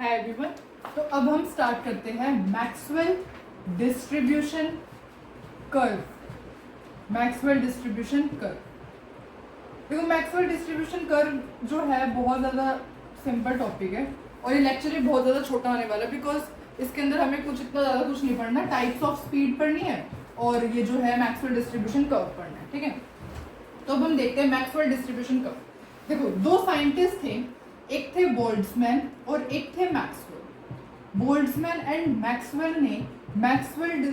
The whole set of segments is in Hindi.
Hi everyone. तो अब हम स्टार्ट करते हैं Maxwell distribution curve. Maxwell distribution curve, देखो मैक्सवेल डिस्ट्रीब्यूशन कर्व जो है बहुत ज़्यादा सिंपल टॉपिक है और ये लेक्चर भी बहुत ज़्यादा छोटा होने वाला है बिकॉज इसके अंदर हमें कुछ इतना ज़्यादा कुछ नहीं पढ़ना। टाइप्स ऑफ स्पीड पढ़नी है और ये जो है मैक्सवेल डिस्ट्रीब्यूशन कर्व पढ़ना है, ठीक है। तो अब हम देखते हैं मैक्सवेल डिस्ट्रीब्यूशन कर्व। देखो दो साइंटिस्ट थे, एक थे बोल्ट्जमैन और एक थे मैक्सवेल। बोल्ट्जमैन एंड मैक्सवेल ने मैक्सवेल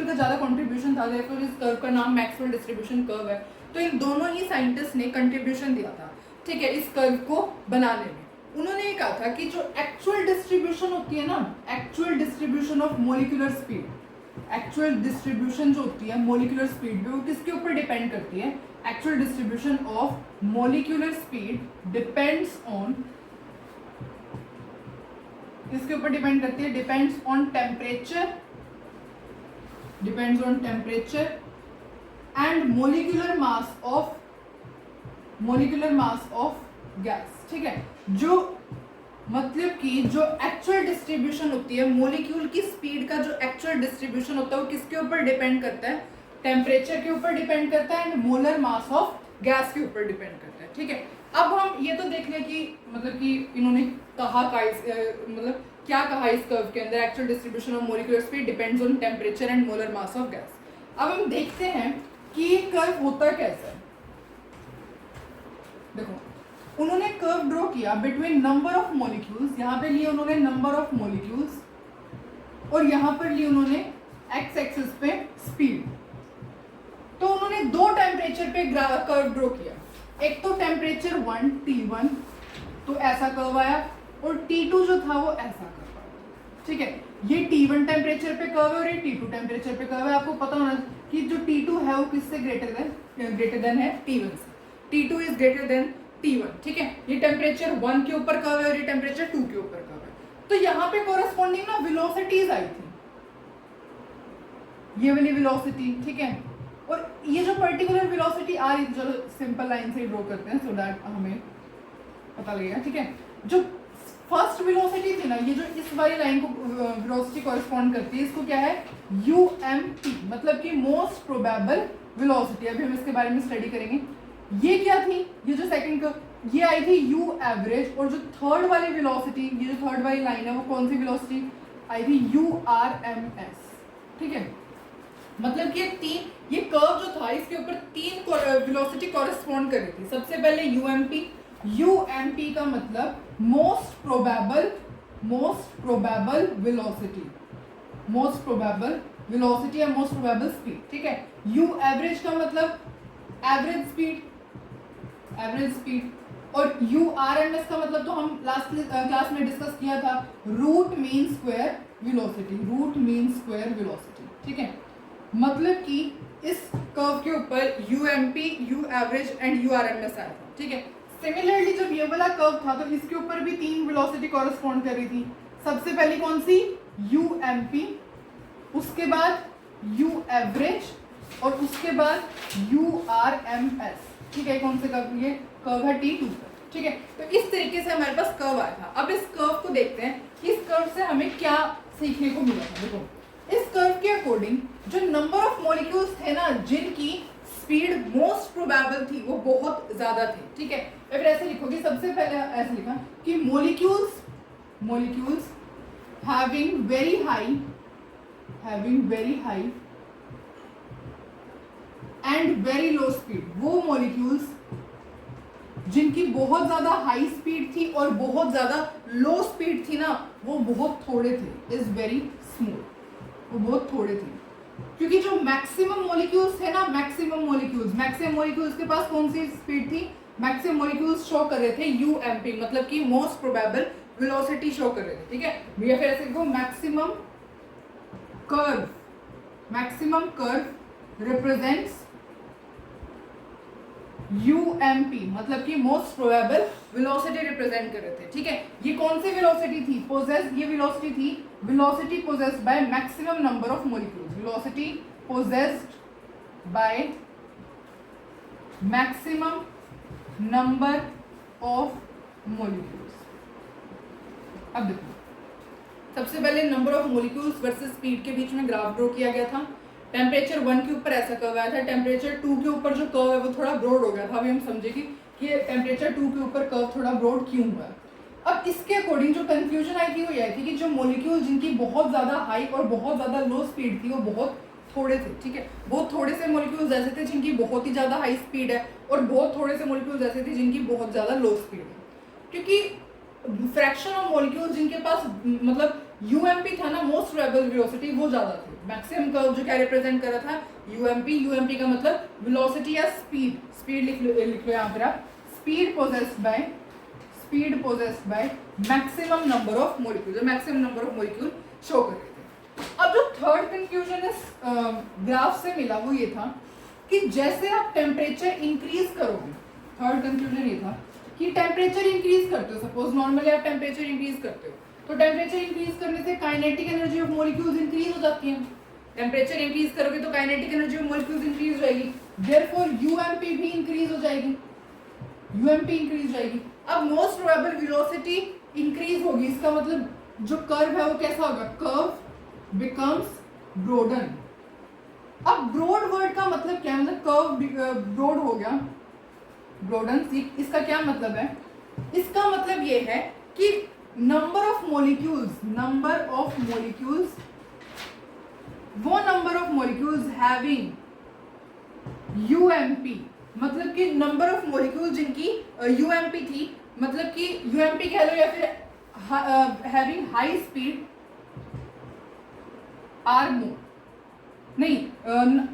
का ज़्यादा कंट्रीब्यूशन था, इस कर्व का नाम मैक्सवेल डिस्ट्रीब्यूशन कर्व है। तो इन दोनों ही साइंटिस्ट ने कंट्रीब्यूशन दिया था, ठीक है, इस कर्व को बनाने में। उन्होंने ये कहा था कि जो एक्चुअल डिस्ट्रीब्यूशन होती है ना, actual distribution of molecular speed, actual distribution जो होती है मोलिकुलर स्पीड में, वो किसके ऊपर डिपेंड करती है? Actual distribution of molecular speed depends on, किसके ऊपर डिपेंड करती है? Depends on temperature, depends on temperature and molecular mass of gas, ठीक है। जो मतलब कि जो एक्चुअल डिस्ट्रीब्यूशन होती है मोलिक्यूल की स्पीड का, जो एक्चुअल डिस्ट्रीब्यूशन होता है वो किसके ऊपर डिपेंड करता है? टेम्परेचर के ऊपर डिपेंड करता है and molar mass of gas के ऊपर डिपेंड करता है, ठीक है। अब हम ये तो देख लें कि मतलब कि इन्होंने कहा का मतलब क्या कहा इस कर्व के अंदर? Actual distribution of molecular speed depends on temperature and molar mass of gas. अब हम देखते हैं कि ये कर्व होता कैसा है। देखो उन्होंने कर्व ड्रॉ किया बिटवीन नंबर ऑफ मॉलिक्यूल्स, यहाँ पे लिए उन्होंने नंबर ऑफ मॉलिक्यूल्स और यहाँ पर लिए उन्होंने एक्स एक्सिस पे स्पीड। तो उन्होंने दो टेम्परेचर पे कर्व ड्रॉ किया, एक तो टेम्परेचर 1 T1, तो ऐसा कर्व आया, और T2 जो था वो ऐसा कर्व आया, ठीक है। ये T1 टेम्परेचर पे कर्व है और ये T2 टेम्परेचर पे कर्व है। आपको पता होना कि जो T2 है वो किससे ग्रेटर देन है? T1 से। T2 is greater than T1, ठीक है। ये टेम्परेचर 1 के ऊपर कर्व है और ये टेम्परेचर 2 के ऊपर कर्व है। तो यहाँ पे कोरस्पॉन्डिंग ना वेलोसिटीज आई थी, ये वाली वेलोसिटी, ठीक है। और ये जो पर्टिकुलर वेलोसिटी आ रही थी, चलो सिंपल लाइन से ड्रॉ करते हैं सो दैट हमें पता लगेगा, ठीक है। जो फर्स्ट वेलोसिटी थी ना, ये जो इस वाली लाइन को वेलोसिटी कॉरेस्पॉन्ड करती है, इसको क्या है? UMP, मतलब कि मोस्ट प्रोबेबल वेलोसिटी। अभी हम इसके बारे में स्टडी करेंगे। ये क्या थी? ये जो सेकंड का ये आई थी U एवरेज, और जो थर्ड वाली वेलोसिटी, ये जो थर्ड वाली लाइन है वो कौन सी वेलोसिटी आई थी? URMS, ठीक है। मतलब कि ये कर्व जो था इसके ऊपर तीन वेलोसिटी कॉरेस्पॉन्ड कर रही थी। सबसे पहले UMP का मतलब most probable velocity, most probable velocity या मोस्ट प्रोबेबल स्पीड, ठीक है। U एवरेज का मतलब एवरेज स्पीड, और URMS का मतलब तो हम लास्ट क्लास में डिस्कस किया था, रूट मीन स्क्वायर वेलोसिटी, ठीक है। मतलब कि इस कर्व के ऊपर UMP, U average and URMS आया था, ठीक है। सिमिलरली जब ये वाला कर्व था तो इसके ऊपर भी तीन वेलोसिटी कॉरेस्पॉन्ड कर रही थी। सबसे पहली कौन सी? UMP, उसके बाद U एवरेज और उसके बाद URMS, ठीक है। कौन से कर्व? ये कर्व है T2 पर, ठीक है। तो इस तरीके से हमारे पास कर्व आया था। अब इस कर्व को देखते हैं कि इस कर्व से हमें क्या सीखने को मिला था। देखो इस कर्व के अकॉर्डिंग जो नंबर ऑफ मॉलिक्यूल्स थे ना, जिनकी स्पीड मोस्ट प्रोबेबल थी, वो बहुत ज्यादा थे, ठीक है। फिर ऐसे लिखोगे, सबसे पहले ऐसे लिखा कि molecules having very high and very low speed, वो मॉलिक्यूल्स जिनकी बहुत ज्यादा हाई स्पीड थी और बहुत ज्यादा लो स्पीड थी ना, वो बहुत थोड़े थे, इज वेरी स्मॉल, वो बहुत थोड़े थे। क्योंकि जो मैक्सिमम मॉलिक्यूल्स थे ना, मैक्सिमम मॉलिक्यूल्स के पास कौन सी स्पीड थी? मैक्सिमम मॉलिक्यूल्स शो कर रहे थे UMP, मतलब कि मोस्ट प्रोबेबल वेलोसिटी शो कर रहे थे, ठीक है। भैया फिर ऐसे लिखो, मैक्सिमम कर्व रिप्रेजेंट्स UMP, मतलब कि मोस्ट प्रोबेबल वेलोसिटी रिप्रेजेंट कर रहे थे, ठीक है। ये कौन सी वेलोसिटी थी? ये वेलोसिटी थी velocity possessed by maximum number of molecules, velocity possessed by maximum number of molecules. अब देखो, सबसे पहले number of molecules versus speed के बीच में ग्राफ ड्रॉ किया गया था। टेम्परेचर 1 के ऊपर ऐसा कर्व आया था, टेम्परेचर 2 के ऊपर जो कर्व है वो थोड़ा ब्रॉड हो गया था। अभी हम समझेंगे कि टेम्परेचर 2 के ऊपर कर्व थोड़ा ब्रॉड क्यों हुआ है। अब इसके अकॉर्डिंग जो कंफ्यूजन आई थी वो यह थी कि जो मॉलिक्यूल जिनकी बहुत ज़्यादा हाई और बहुत ज़्यादा लो स्पीड थी वो बहुत थोड़े थे, ठीक है। बहुत थोड़े से मॉलिक्यूल्स ऐसे थे जिनकी बहुत ही ज़्यादा हाई स्पीड है और बहुत थोड़े से मॉलिक्यूल्स ऐसे थे जिनकी बहुत ज़्यादा लो स्पीड है, क्योंकि फ्रैक्शन ऑफ मॉलिक्यूल्स जिनके पास मतलब यूएमपी था ना, मोस्ट प्रोबेबल वेलोसिटी, वो ज़्यादा थी। मैक्सिमम कर्व जो क्या रिप्रेजेंट कर रहा था, यूएमपी। यूएमपी का मतलब वेलोसिटी या स्पीड। स्पीड लिख लो यहाँ पर आप, speed possessed by maximum number of molecule, जो maximum number of molecule show कर रहे थे। अब जो थर्ड कंक्लूजन इस ग्राफ से मिला वो ये था कि जैसे आप टेम्परेचर इंक्रीज करोगे, थर्ड कंक्लूजन ये था कि टेम्परेचर इंक्रीज करते हो, सपोज नॉर्मली आप टेम्परेचर इंक्रीज करते हो, तो टेम्परेचर इंक्रीज करने से kinetic energy of molecules increase हो जाती है। टेम्परेचर इंक्रीज करोगे तो kinetic energy of molecules increase हो जाएगी, देयरफॉर यूएमपी भी इंक्रीज हो जाएगी, यूएमपी इंक्रीज हो जाएगी। अब मोस्ट प्रोबेबल वेलोसिटी इंक्रीज होगी, इसका मतलब जो कर्व है वो कैसा होगा, कर्व बिकम्स ब्रॉडन। अब ब्रॉड वर्ड का मतलब क्या है, मतलब कर्व ब्रॉड हो गया, ब्रॉडन। इसका क्या मतलब है, इसका मतलब ये है कि नंबर ऑफ मॉलिक्यूल्स वो number of molecules having UMP, मतलब कि नंबर ऑफ मॉलिक्यूल्स जिनकी यूएमपी थी, मतलब कि यूएमपी कह लो या फिर having high speed are more, नहीं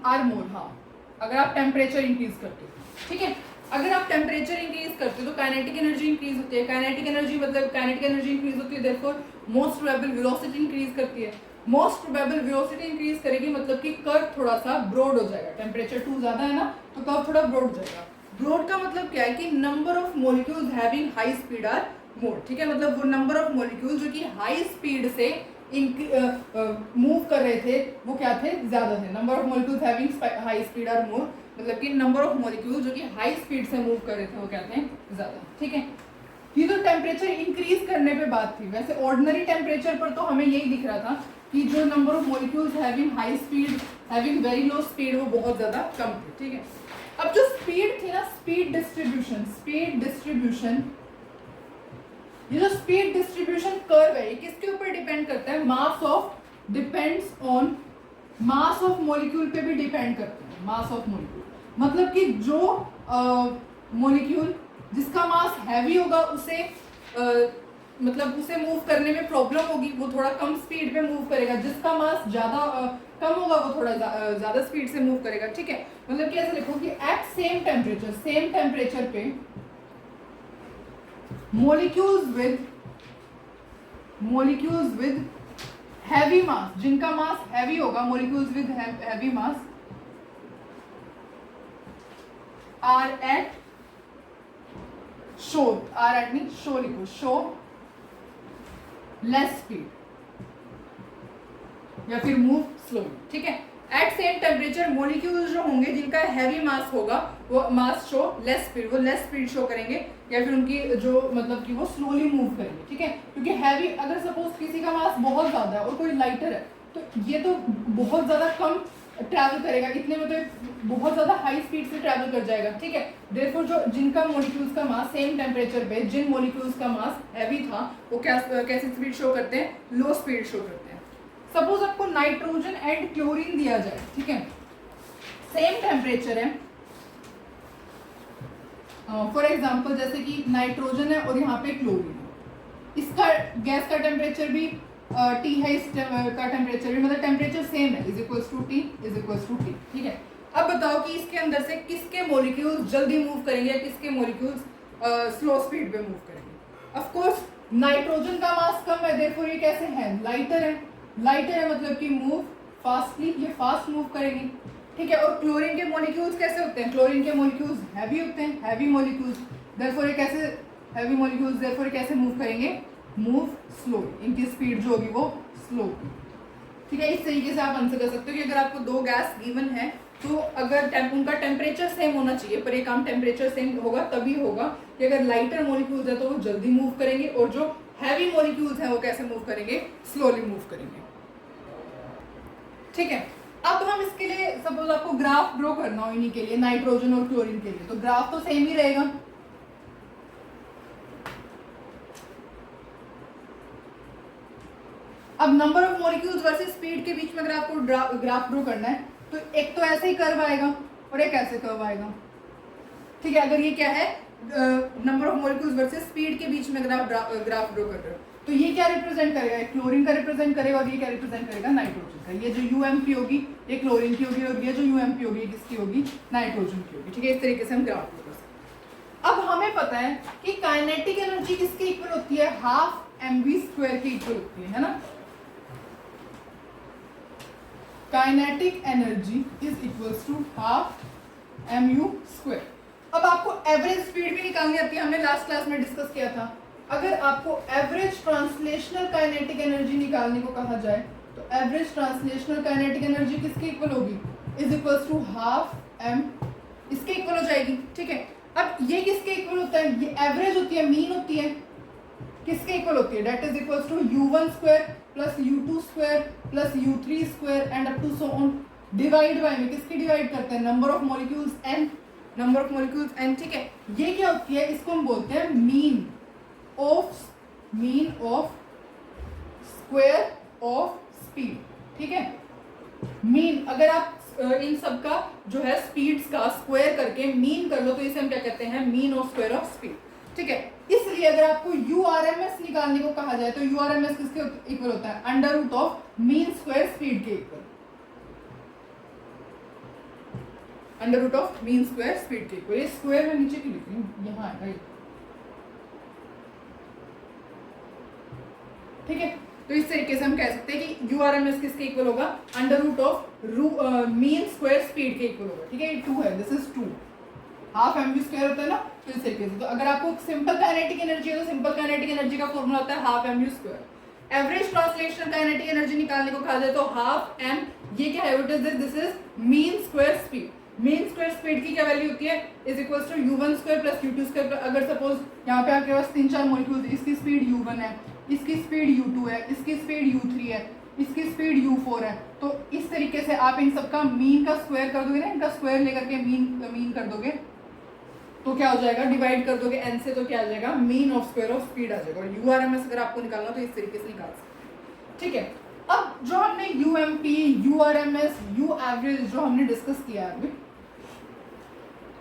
आर मोर, हाँ, अगर आप टेम्परेचर इंक्रीज करते हो, ठीक है। अगर आप टेम्परेचर इंक्रीज करते हो तो काइनेटिक एनर्जी इंक्रीज होती है, काइनेटिक एनर्जी मतलब काइनेटिक एनर्जी इंक्रीज होती है, therefore most probable velocity increase करती है। मोस्ट प्रोबेबल वेलोसिटी इंक्रीज करेगी मतलब कि कर्व थोड़ा सा ब्रॉड हो जाएगा। टेम्परेचर 2 ज्यादा है ना तो कर्व थोड़ा ब्रॉड हो जाएगा। ब्रॉड का मतलब क्या है कि number of molecules having high speed are more, ठीक है। मतलब वो नंबर ऑफ मॉलिक्यूल्स जो कि हाई स्पीड से मूव कर रहे थे वो क्या थे, ज्यादा थे। Number of molecules having high speed are more, मतलब कि नंबर ऑफ मॉलिक्यूल्स जो कि हाई स्पीड से मूव कर रहे थे वो क्या थे, ज्यादा, ठीक है। ये तो टेम्परेचर इंक्रीज करने पे बात थी। वैसे ऑर्डिनरी टेम्परेचर पर तो हमें यही दिख रहा था कि जो number of molecules having high speed having very low speed वो बहुत ज्यादा कम थे, ठीक है। अब जो स्पीड थी ना, स्पीड डिस्ट्रीब्यूशन, ये जो स्पीड डिस्ट्रीब्यूशन कर्व है ये किसके ऊपर डिपेंड करता है, depends on mass of molecule पे भी डिपेंड करता है। मास ऑफ मॉलिक्यूल मतलब कि जो मॉलिक्यूल जिसका मास हैवी होगा उसे मतलब उसे मूव करने में प्रॉब्लम होगी, वो थोड़ा कम स्पीड पे मूव करेगा। जिसका मास ज़्यादा कम होगा वो थोड़ा ज़्यादा स्पीड से मूव करेगा, ठीक है। मतलब कि ऐसे लिखो कि एट सेम टेम्परेचर पे मॉलिक्यूल्स विद हैवी मास, जिनका मास हैवी होगा, molecules with heavy mass are at show लिखो, शो लेस स्पीड या फिर मूव स्लो, ठीक है। एट सेम टेम्परेचर मॉलिक्यूल्स जो होंगे जिनका हैवी मास होगा वो मास शो लेस स्पीड, वो लेस स्पीड शो करेंगे या फिर उनकी जो मतलब कि वो स्लोली मूव करेंगे, ठीक है। क्योंकि हैवी, अगर सपोज किसी का मास बहुत ज़्यादा है और कोई लाइटर है तो ये तो बहुत ज़्यादा कम ट्रैवल करेगा, इतने में तो बहुत ज़्यादा हाई स्पीड से ट्रैवल कर जाएगा, ठीक है। देयरफॉर जो जिनका मॉलिक्यूल्स का मास सेम टेम्परेचर पे, जिन मॉलिक्यूल्स का मास हैवी था वो कैसी स्पीड शो करते हैं, लो स्पीड शो करते हैं। सपोज आपको नाइट्रोजन एंड क्लोरीन दिया जाए, ठीक है, सेम टेम्परेचर है। फॉर एग्जाम्पल जैसे कि नाइट्रोजन है और यहाँ पे क्लोरीन है, इसका गैस का टेम्परेचर भी T है, इस का टेम्परेचर भी, मतलब टेम्परेचर सेम है, इज इक्वल्स टू T, ठीक है। अब बताओ कि इसके अंदर से किसके मॉलिक्यूल्स जल्दी मूव करेंगे या किसके मॉलिक्यूल्स स्लो स्पीड पे मूव करेंगे। ऑफ कोर्स नाइट्रोजन का मास कम है, देयरफॉर ये कैसे है, लाइटर है मतलब कि मूव फास्टली, ये फास्ट मूव करेंगी, ठीक है। और क्लोरीन के मॉलिक्यूल्स कैसे होते हैं, क्लोरीन के मॉलिक्यूल्स हैवी होते हैं, हैवी मॉलिक्यूल्स, देयरफॉर ये कैसे हैवी मॉलिक्यूल्स, देयरफॉर ये कैसे मूव करेंगे, मूव स्लो, इनकी स्पीड जो होगी वो स्लो, ठीक है। इस तरीके से आप आंसर कर सकते हो कि अगर आपको दो गैस गिवन है तो अगर उनका टेम्परेचर सेम होना चाहिए, पर एक काम टेम्परेचर सेम होगा तभी होगा कि अगर लाइटर मॉलिक्यूल्स है तो वो जल्दी मूव करेंगे और जो हैवी मॉलिक्यूल्स हैं वो कैसे मूव करेंगे, स्लोली मूव करेंगे। ठीक है, अब हम इसके लिए सपोज आपको ग्राफ ड्रॉ करना हो इन्हीं के लिए, नाइट्रोजन और क्लोरीन के लिए, तो ग्राफ तो सेम ही रहेगा। अब number of molecules versus speed के बीच में अगर आपको ग्राफ ड्रॉ करना है तो एक तो ऐसे ही कर्व आएगा और एक ऐसे कर्व आएगा। ठीक है, अगर ये क्या है number of molecules versus speed के बीच में अगर आप ग्राफ ड्रॉ कर रहे हो तो ये क्या रिप्रेजेंट करेगा, क्लोरीन का रिप्रेजेंट करेगा और ये क्या रिप्रेजेंट करेगा, नाइट्रोजन का। ये जो यूएमपी होगी ये क्लोरीन की होगी और ये जो यूएमपी होगी किसकी होगी, नाइट्रोजन की होगी। ठीक है, इस तरीके से हम ग्राफ ड्रॉ कर सकते हैं। अब हमें पता है कि काइनेटिक एनर्जी किसके इक्वल होती है, हाफ mv स्क्वायर के इक्वल होती है ना। Kinetic energy is equals to half mu square. अब आपको एवरेज स्पीड भी निकालनी आती है, हमने लास्ट क्लास में डिस्कस किया था। अगर आपको एवरेज ट्रांसलेशनल काइनेटिक एनर्जी निकालने को कहा जाए तो एवरेज ट्रांसलेशनल काइनेटिक एनर्जी किसके इक्वल होगी, is equals to half m, इसके इक्वल हो जाएगी। ठीक है, अब ये किसके इक्वल होता है, ये एवरेज होती है, मीन होती है, किसके इक्वल होती है, that is equals to u1 square plus u2 square plus u3 square and up to so on, divide by में किसकी डिवाइड करते हैं, number of molecules n, number of molecules n। ठीक है, ये क्या होती है, इसको हम बोलते हैं mean of square of speed. ठीक है, मीन अगर आप इन सब का जो है स्पीड्स का स्क्वायर करके मीन कर लो तो इसे हम क्या कहते हैं, mean of square of speed. ठीक है, इसलिए अगर आपको URMS निकालने को कहा जाए तो URMS किसके इक्वल होता है, under root of mean square speed के equal, under root of mean square speed के इक्वल। ये स्क्वायर में नीचे क्यों लिख रही हूं, यहाँ है राइट। ठीक है, तो इस तरीके से हम कह सकते हैं कि URMS किसके इक्वल होगा, under root of mean square speed के इक्वल होगा। ठीक है, ये 2 है, this is 2, half mv square होता है ना, तो इस तरीके से। तो अगर आपको सिंपल काइनेटिक एनर्जी है तो सिंपल काइनेटिक एनर्जी का फॉर्मूला होता है half mv square. Average translational kinetic energy निकालने को कहा जाए तो हाफ m, ये क्या है, what is this is mean square speed. Mean square speed की क्या वैल्यू होती है, is equals to u1 square plus u2 square. अगर सपोज यहाँ पे आपके पास 3-4 मॉलिक्यूल्स, इसकी स्पीड u1 है, इसकी स्पीड u2 है, इसकी स्पीड u3 है, इसकी स्पीड u4 है, तो इस तरीके से आप इन सबका मीन का स्क्वायर कर दोगे ना, इनका स्क्वायर लेकर के मीन कर दोगे तो क्या हो जाएगा, डिवाइड कर दोगे n से तो क्या आ जाएगा, mean of square of speed आ जाएगा। और URMS अगर आपको निकालना तो इस तरीके से निकाल सकते हैं। ठीक है, अब जो हमने UMP, URMS, U एवरेज जो हमने डिस्कस किया है अभी,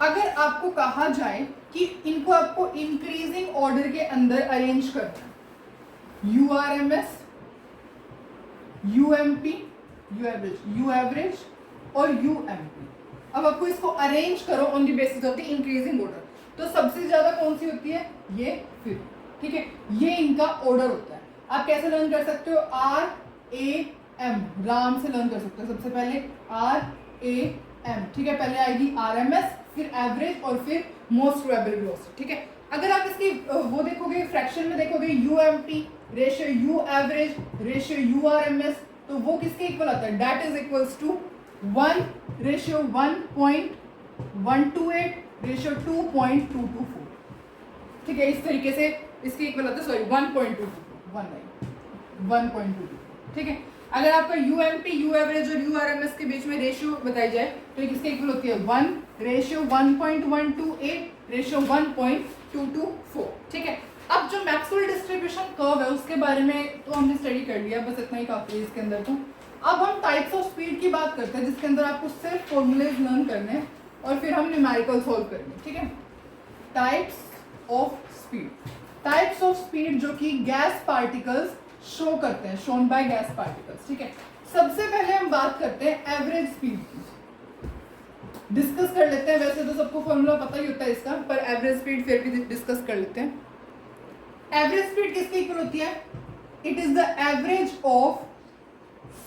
अगर आपको कहा जाए कि इनको आपको इंक्रीजिंग ऑर्डर के अंदर अरेंज करना है, URMS, UMP, U एवरेज और UMP, अब आपको इसको अरेंज करो on the basis of the increasing order, तो सबसे ज्यादा कौन सी होती है, ये 5। ठीक है, ये इनका ऑर्डर होता है। आप कैसे लर्न कर सकते हो, RAM, राम से लर्न कर सकते हो। सबसे पहले RAM, ठीक है, पहले आएगी RMS, फिर एवरेज और फिर मोस्ट प्रोबेबल वेलोसिटी। ठीक है, अगर आप इसकी वो देखोगे, फ्रैक्शन में देखोगे, UMP ratio U average ratio URMS, तो वो किसके इक्वल आता है, that is equals to 1 ratio 1.128 ratio 2.224। ठीक है, इस तरीके से इसके इक्वल आता है, सॉरी 1.22। ठीक है, अगर आपका UMP, U एवरेज और URMS के बीच में रेशियो बताई जाए तो ये किसके इक्वल होती है, 1 रेशियो 1.128 रेशियो 1.224। ठीक है, अब जो मैक्सवेल डिस्ट्रीब्यूशन कर्व है उसके बारे में तो हमने स्टडी कर लिया, बस इतना ही काफी है इसके अंदर। तो अब हम टाइप्स ऑफ स्पीड की बात करते हैं, जिसके अंदर आपको सिर्फ फॉर्मूलेज लर्न करने हैं और फिर हम न्यूमेरिकल सॉल्व करेंगे। ठीक है, types of speed, types of speed जो कि गैस पार्टिकल्स शो करते हैं, शोन बाय गैस पार्टिकल्स। ठीक है, सबसे पहले हम बात करते हैं एवरेज स्पीड की, डिस्कस कर लेते हैं। वैसे तो सबको फॉर्मूला पता ही होता है इसका, पर एवरेज स्पीड फिर भी डिस्कस कर लेते हैं। एवरेज स्पीड किसके इक्वल होती है, it is the average of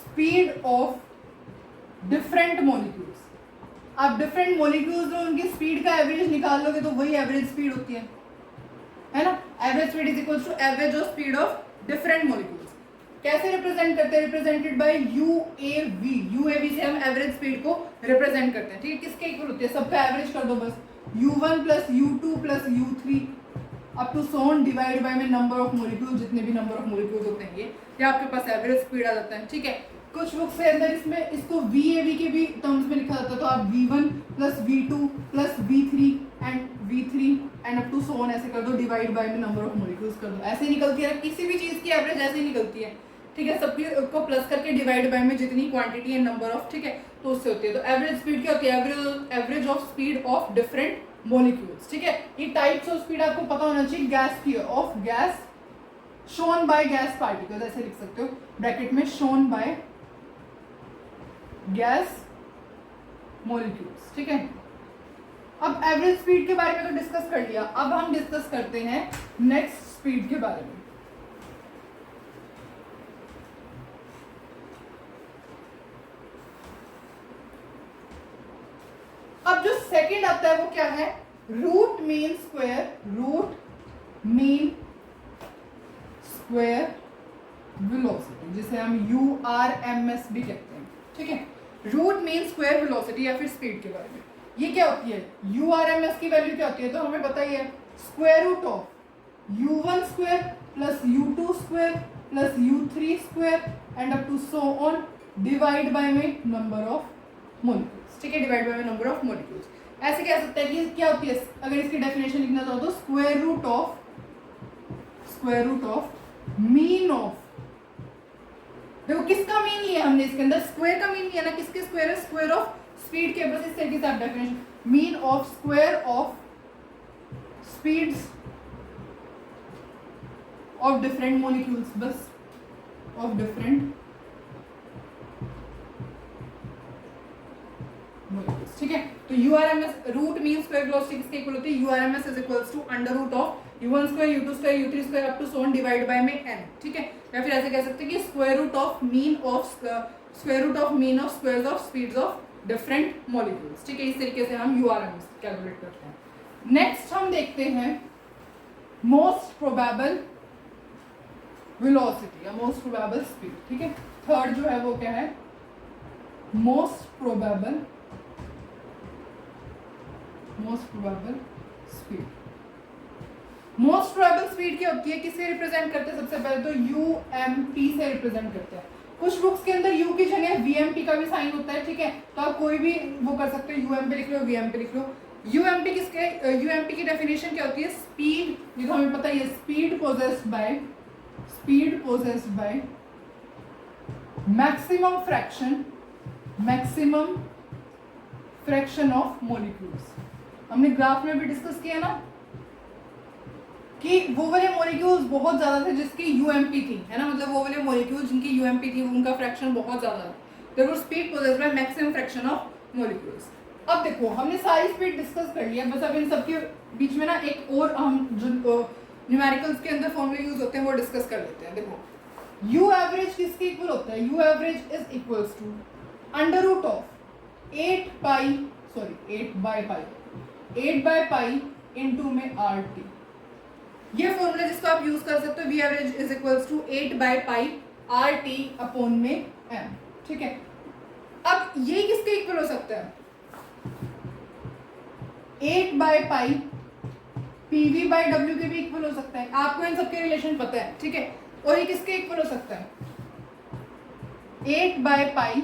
speed of different molecules. आप डिफरेंट मॉलिक्यूल्स और उनकी स्पीड का एवरेज निकाल लोगे तो वही एवरेज स्पीड होती है ना। Average speed is equal to average of speed of different molecules. कैसे रिप्रेजेंट करते हैं, रिप्रेजेंटेड बाय UAV। UAV से हम एवरेज स्पीड को रिप्रेजेंट करते हैं। ठीक है, किसके इक्वल होती है, सबका एवरेज कर दो बस, U1 plus U2 plus U3 up to so on divide by में नंबर ऑफ मोलिक्यूल, जितने भी नंबर ऑफ मोलिक्यूल्स होते हैं ये आपके पास एवरेज स्पीड आ जाता है, ठीक है। कुछ बुक्स के अंदर इसमें इसको VAV के भी टर्म्स में लिखा जाता है, तो आप V1 plus V2 plus V3 and up to so on ऐसे कर दो, डिवाइड बाय में नंबर ऑफ मोलिक्यूल्स कर दो, ऐसे निकलती है। किसी भी चीज़ की एवरेज ऐसे ही निकलती है, ठीक है। सबकी को प्लस करके डिवाइड बाय में जितनी क्वांटिटी है नंबर ऑफ, ठीक है, तो उससे होती है। तो एवरेज स्पीड क्या होती है? Average of speed of different molecules, ठीक है। ये टाइप्स ऑफ स्पीड आपको पता होना चाहिए। गैस की of gas shown by gas particles, ऐसे लिख सकते हो ब्रैकेट में, शोन बाय गैस मोलिक्यूल्स, ठीक है। अब एवरेज स्पीड के बारे में तो डिस्कस कर लिया, अब हम डिस्कस करते हैं नेक्स्ट स्पीड के बारे में। अब जो सेकंड आता है वो क्या है? Root mean square, root mean square velocity, जिसे हम URMS भी कहते हैं, ठीक है। रूट मीन स्क्वायर वेलोसिटी या फिर स्पीड के बारे में, ये क्या होती है? URMS की वैल्यू क्या होती है? तो हमें पता ही है, square root of U1 square plus U2 square plus U3 square and up to so on, divide by में नंबर ऑफ मोलिक्यूल्स, ठीक है, डिवाइड बाय में नंबर ऑफ मोलिक्यूल्स। ऐसे कह सकते हैं कि क्या होती है, अगर इसकी डेफिनेशन लिखना चाहो तो square root of mean of, देखो किसका मीन लिया हमने इसके अंदर? स्क्वायर का मीन लिया ना, किसके स्क्वायर है? स्क्वायर ऑफ स्पीड के। बस इस तरीके से आप definition, mean of square of speeds of different molecules, बस ऑफ डिफरेंट मोलिक्यूल्स, ठीक है। तो URMS root mean square velocity किसके इक्वल होती है? URMS is equals to under root of U1 square U2 square U3 square up to so on divide by में n, ठीक है। या फिर ऐसे कह सकते हैं कि square root of mean of squares of speeds of different molecules, ठीक है। इस तरीके से हम URMS कैलकुलेट करते हैं। नेक्स्ट हम देखते हैं मोस्ट प्रोबेबल वेलोसिटी या मोस्ट प्रोबेबल स्पीड, ठीक है। थर्ड जो है वो क्या है? Most probable speed. Most probable speed क्या होती है? किससे रिप्रेजेंट करते हैं? सबसे पहले तो UMP से रिप्रेजेंट करते हैं। कुछ बुक्स के अंदर U की जगह VMP का भी साइन होता है, ठीक है। तो आप कोई भी वो कर सकते हो, UMP लिख लो, VMP लिख लो। UMP की डेफिनेशन क्या होती है? स्पीड, ये तो हमें पता ही है, speed possessed by maximum fraction of molecules. हमने ग्राफ में भी डिस्कस किया ना कि वो वाले मोलिक्यूल्स बहुत ज्यादा थे जिसकी UMP थी, है ना, मतलब वो वाले मोलिक्यूल्स जिनकी UMP थी उनका फ्रैक्शन बहुत ज्यादा था। Therefore speed possessed by maximum fraction of molecules. अब देखो हमने सारी स्पीड डिस्कस कर लिया, बस अब इन सबके बीच में ना एक और हम जो न्यूमेरिकल्स के अंदर फॉर्मूले यूज होते हैं वो डिस्कस कर लेते हैं। देखो U एवरेज किसके इक्वल होता है? U average is equals to under root of 8 by pi into में RT। ये फॉर्मूला जिसको आप यूज कर सकते हो, V average is equals to 8 by pi RT upon में M, ठीक है। अब ये किसके इक्वल हो सकता है? 8 by pi PV by W के भी इक्वल हो सकता है। आपको इन सबके रिलेशन पता है, ठीक है। और ये किसके इक्वल हो सकता है? 8 बाय पाई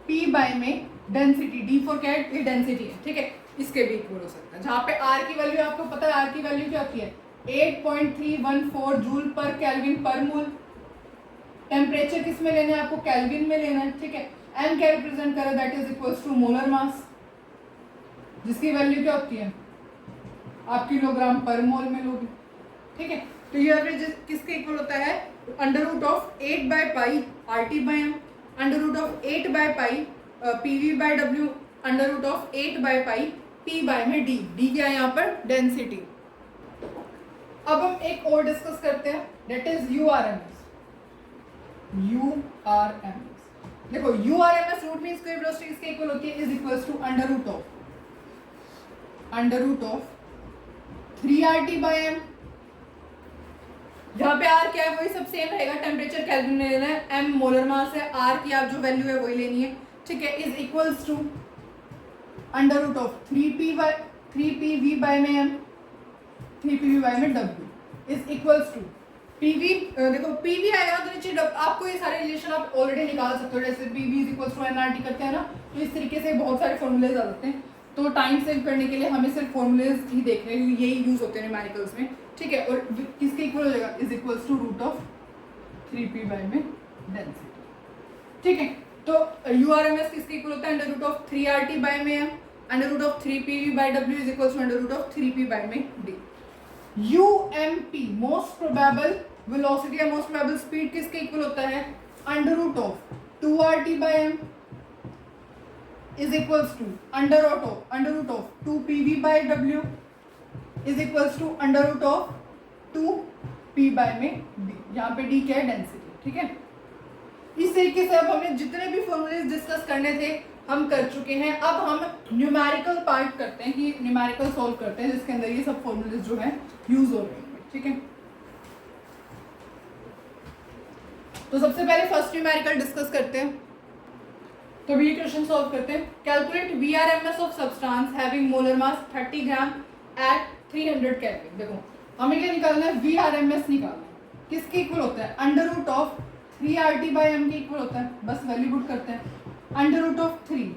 P बाय में डेंसिटी, D फॉर कैट, ये डेंसिटी है, ठीक है, इसके भी इक्वल हो सकता है। जहाँ पे R की वैल्यू आपको पता है, R की वैल्यू क्या होती है? 8.314 जूल पर केल्विन पर मोल। टेम्परेचर किस में लेना है आपको? केल्विन में लेना है, ठीक है। M क्या रिप्रेजेंट करे? That is equals to molar mass, जिसकी वैल्यू क्या होती है? आप किलोग्राम पर मोल में लोगे, ठीक है। तो ये एवरेज किसके इक्वल होता है? Under root of 8 by pi RT by M, under root of 8 by pi PV by W, under root of 8 by pi P by में D। D क्या है यहाँ पर? डेंसिटी। अब हम एक और डिस्कस करते हैं, दैट इज URMS। देखो URMS root mean square velocity किसके इक्वल होती है? Is equals to under root of 3RT by M। यहाँ पे R क्या है? वही सब सेम रहेगा, टेम्परेचर केल्विन में लेना है, M मोलर मास है, R की आप जो वैल्यू है वही लेनी है, ठीक है। Is equals to under root of 3PV by में M 3 pv में w is equals to PV, देखो पीवी आएगा तो नीचे आपको ये सारे रिलेशन आप ऑलरेडी निकाल सकते हो, जैसे PV is equals to NRT करते हैं ना, तो इस तरीके से बहुत सारे फॉर्मूलेज आ जाते हैं। तो टाइम सेव करने के लिए हमें सिर्फ फॉर्मूलेज ही देख रहे हैं, यही यूज होते हैं न्यूमेरिकल्स में, ठीक है। और किसके इक्वल हो जाएगा, is equals to root of 3p में डेंसिटी, ठीक है। तो यूआरएमएस किसके इक्वल होता है, under root of 3RT by में है, under root of 3pv by w is equals to under root of 3p by में d। UMP most probable velocity या मोस्ट प्रोबेबल स्पीड किसके इक्वल होता है, under root of 2RT by m is equals to under root of 2pv by w is equals to under root of 2p by में d, यहाँ पे d क्या है, डेंसिटी, ठीक है। इस तरीके से अब हमें जितने भी फॉर्मूलेज डिस्कस करने थे हम कर चुके हैं। अब हम न्यूमेरिकल पार्ट करते हैं कि न्यूमेरिकल सॉल्व करते हैं जिसके अंदर ये सब फॉर्मूलेज जो है यूज हो रहे हैं, ठीक है। तो सबसे पहले फर्स्ट न्यूमेरिकल डिस्कस करते हैं। तो ये क्वेश्चन सॉल्व करते हैं। Calculate VRMS of substance having molar mass 30 gram at 300 kelvin. देखो हमें क्या निकालना है, VRMS निकालना है, किसके इक्वल होता है, under root of 3RT by m के इक्वल होता है, बस वैल्यू पुट करते हैं। अंडर रूट ऑफ 3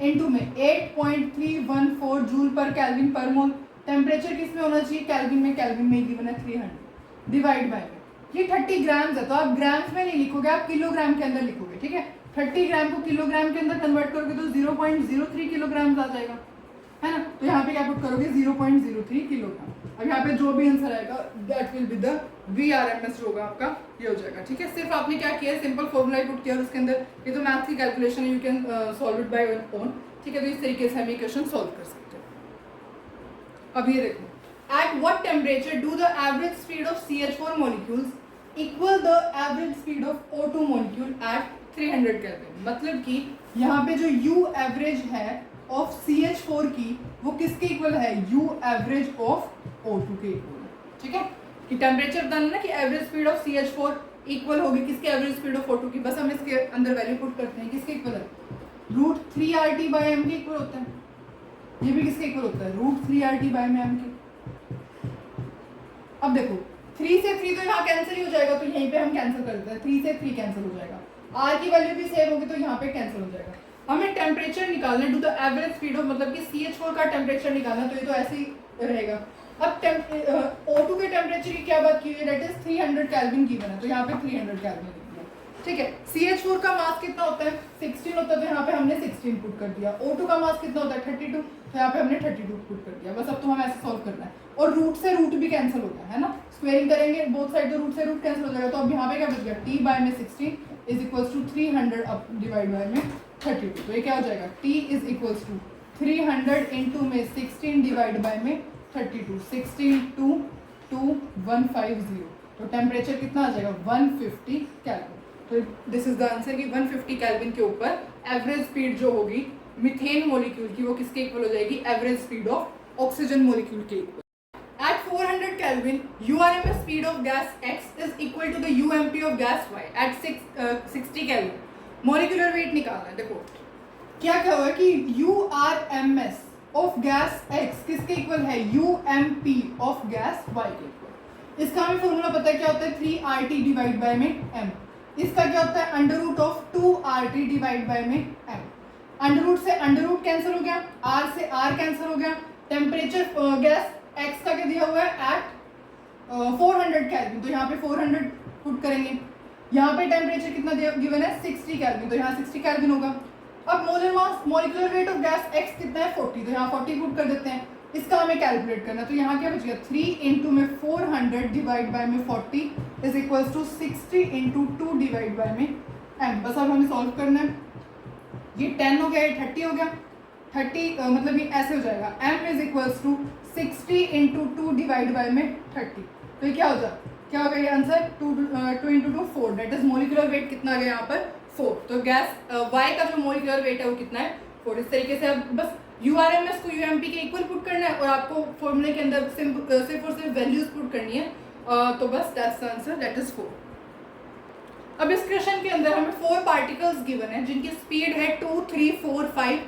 इनटू में 8.314 जूल पर केल्विन पर मोल, टेम्परेचर किस में होना चाहिए, केल्विन में गिवन है 300, डिवाइड बाय ये 30 ग्राम्स है, तो आप ग्राम्स में नहीं लिखोगे, आप किलोग्राम के अंदर लिखोगे, ठीक है। 30 ग्राम को किलोग्राम के अंदर कन्वर्ट करोगे तो 0.03 किलोग्राम आ जाएगा, है ना। तो यहाँ पे क्या पुट करोगे, 0.03 किलोग्राम। अब यहाँ पे जो भी आंसर आएगा that will be the VRMS जो होगा आपका ये हो जाएगा, ठीक है। सिर्फ आपने क्या किया है, सिंपल फॉर्मूला पुट किया और उसके अंदर ये तो मैथ की कैलकुलेशन है, you can solve it by own, ठीक है। तो इस तरीके से हम ये क्वेश्चन सॉल्व कर सकते हैं। अब ये देखो, at what temperature do the average speed of CH4 molecules equal the average speed of O2 molecule eight 300 kelvin. मतलब कि यहाँ पे जो U एवरेज है ऑफ CH4 की वो किसके इक्वल है, U एवरेज ऑफ O2 के इक्वल, ठीक है। कि टेम्परेचर बताना ना कि average speed of CH4 equal होगी किसके, एवरेज स्पीड ऑफ O2 की, बस हम इसके अंदर वैल्यू पुट करते हैं, किसके इक्वल है, रूट 3RT बाय m के इक्वल होता है। ये भी किसके इक्वल होता है, रूट 3RT बाय m के। अब देखो 3 से 3 तो यहाँ कैंसिल ही हो जाएगा, तो यहीं पे हम कैंसिल कर देते हैं, 3 से 3 कैंसिल हो जाएगा, R की वैल्यू भी सेम होगी तो यहाँ पे कैंसिल हो जाएगा। हमें टेम्परेचर निकालना है, do the average speed of, मतलब कि CH4 का टेम्परेचर निकालना, तो ये तो ऐसे ही रहेगा। अब O2 के टेम्परेचर की क्या बात की है, दैट इज 300 केल्विन गिवन है, तो यहाँ पे 300 केल्विन लिख दिया, ठीक है। CH4 का मास कितना होता है, 16 होता है, तो यहाँ पे हमने 16 पुट कर दिया। O2 का मास कितना होता है, 32, तो यहाँ पे हमने 32 पुट कर दिया। बस अब तो हमें ऐसे सॉल्व करना है, और रूट से रूट भी कैंसिल होता है ना, स्क्वेयरिंग करेंगे बोथ साइड तो रूट से रूट कैंसिल हो जाएगा। तो अब यहाँ पे क्या बच गया, T बाय में 16 is equals to 300 up divide by में 32, तो ये क्या हो जाएगा, T is equals to 300 into में 16 डिवाइड बाय में 32, 16 2 2 150, तो टेम्परेचर कितना आ जाएगा, 150 केल्विन। तो दिस इज द आंसर कि 150 केल्विन के ऊपर एवरेज स्पीड जो होगी मीथेन मॉलिक्यूल की वो किसके इक्वल हो जाएगी, average speed of oxygen molecule के equal. At 400 Kelvin, URMS speed of gas X is equal to the UMP of gas Y at 60 Kelvin. Molecular weight निकालना है। देखो क्या क्या हुआ कि URMS of gas X किसके इक्वल है, UMP of gas Y के इक्वल। इसका हमें फॉर्मूला पता है क्या होता है, 3RT डिवाइड बाय में M। इसका क्या होता है, under root of 2RT divide by में M। अंडर रूट से अंडर रूट कैंसिल हो गया, R से R कैंसिल हो गया। टेम्परेचर गैस X का क्या दिया हुआ है, एट 400 केल्विन, तो यहाँ पे 400 पुट करेंगे। यहाँ पे टेम्परेचर कितना दिया गिवन है, 60 केल्विन, तो यहाँ 60 केल्विन होगा। अब molar mass molecular weight of gas X कितना है, 40, तो यहाँ 40 पुट कर देते हैं। इसका हमें कैलकुलेट करना, तो यहाँ क्या बच गया, 3 इंटू में 400 डिवाइड बाय में 40 is equals to 60 into 2 divide by में m। बस अब हमें सॉल्व करना है, ये 10 हो गया, ये 30 हो गया, 30 मतलब ये ऐसे हो जाएगा, m is equals to 60 into 2 divide by में 30, तो ये क्या हो जाए, क्या होगा ये answer, 2 into 2 4, that is molecular weight कितना आ गया यहाँ पर 4। तो गैस Y का जो मोलिकुलर वेट है वो कितना है, 4। इस तरीके से अब बस URMS को UMP के इक्वल पुट करना है और आपको फॉर्मूले के अंदर सिर्फ और सिर्फ वैल्यूज पुट करनी है, तो बस that's the answer, that is 4। अब इस क्वेश्चन के अंदर हमें 4 पार्टिकल्स गिवन है जिनकी स्पीड है 2, 3, 4, 5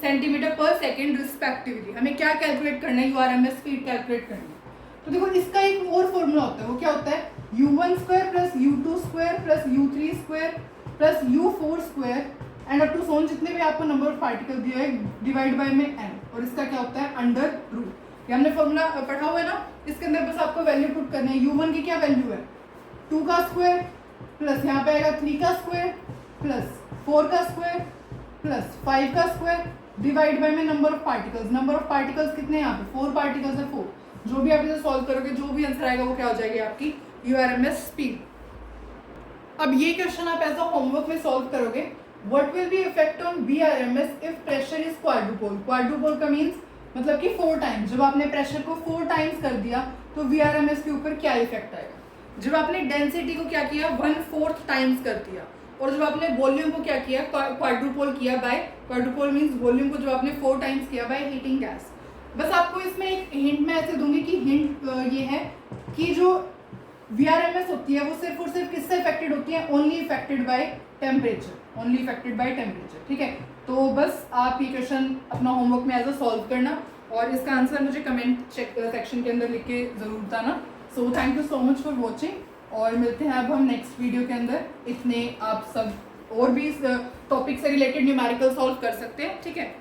सेंटीमीटर पर सेकेंड रिस्पेक्टिवली। हमें क्या कैलकुलेट करना है, URMS स्पीड कैलकुलेट करनी है। तो देखो इसका एक और फॉर्मूला होता है, वो क्या होता है, u1 square plus u2 square plus u3 square plus u4 square and up to so on जितने भी आपको नंबर ऑफ पार्टिकल दिया है डिवाइड बाय में n, और इसका क्या होता है अंडर रूट। ये हमने फॉर्मूला पढ़ा हुआ है ना, इसके अंदर बस आपको वैल्यू पुट करनी है। u1 की क्या वैल्यू है 2 का स्क्वायर प्लस यहाँ पे आएगा 3 का स्क्वायर प्लस 4 का स्क्वायर प्लस 5 का स्क्वायर डिवाइड बाय में number of particles. Number of particles कितने हैं यहाँ पे 4 पार्टिकल्स है 4। जो भी आप इसे सॉल्व करोगे जो भी आंसर आएगा वो क्या हो जाएगी आपकी URMS स्पीड। अब ये क्वेश्चन आप ऐसा होमवर्क में सॉल्व करोगे, what will be effect on VRMS if pressure is quadrupole. Quadrupole का मीन्स मतलब कि 4 टाइम्स। जब आपने प्रेशर को 4 टाइम्स कर दिया तो VRMS के ऊपर क्या इफेक्ट आएगा। जब आपने डेंसिटी को क्या किया 1/4 टाइम्स कर दिया, और जब आपने वॉल्यूम को क्या किया क्वाड्रुपोल किया बाय, क्वाड्रुपोल मीन्स वॉल्यूम को जब आपने 4 टाइम्स किया बाय हीटिंग गैस। बस आपको इसमें एक हिंट मैं ऐसे दूंगी कि हिंट ये है कि जो VRMS होती है वो सिर्फ और सिर्फ किससे इफेक्टेड होती है, only affected by temperature, only affected by temperature. ठीक है, तो बस आप ये क्वेश्चन अपना होमवर्क में एज अ सॉल्व करना और इसका आंसर मुझे कमेंट सेक्शन के अंदर लिख के जरूर बताना। So thank you so much for watching और मिलते हैं अब हम नेक्स्ट वीडियो के अंदर। इतने आप सब और भी इस टॉपिक से रिलेटेड न्यूमेरिकल सॉल्व कर सकते हैं। ठीक है।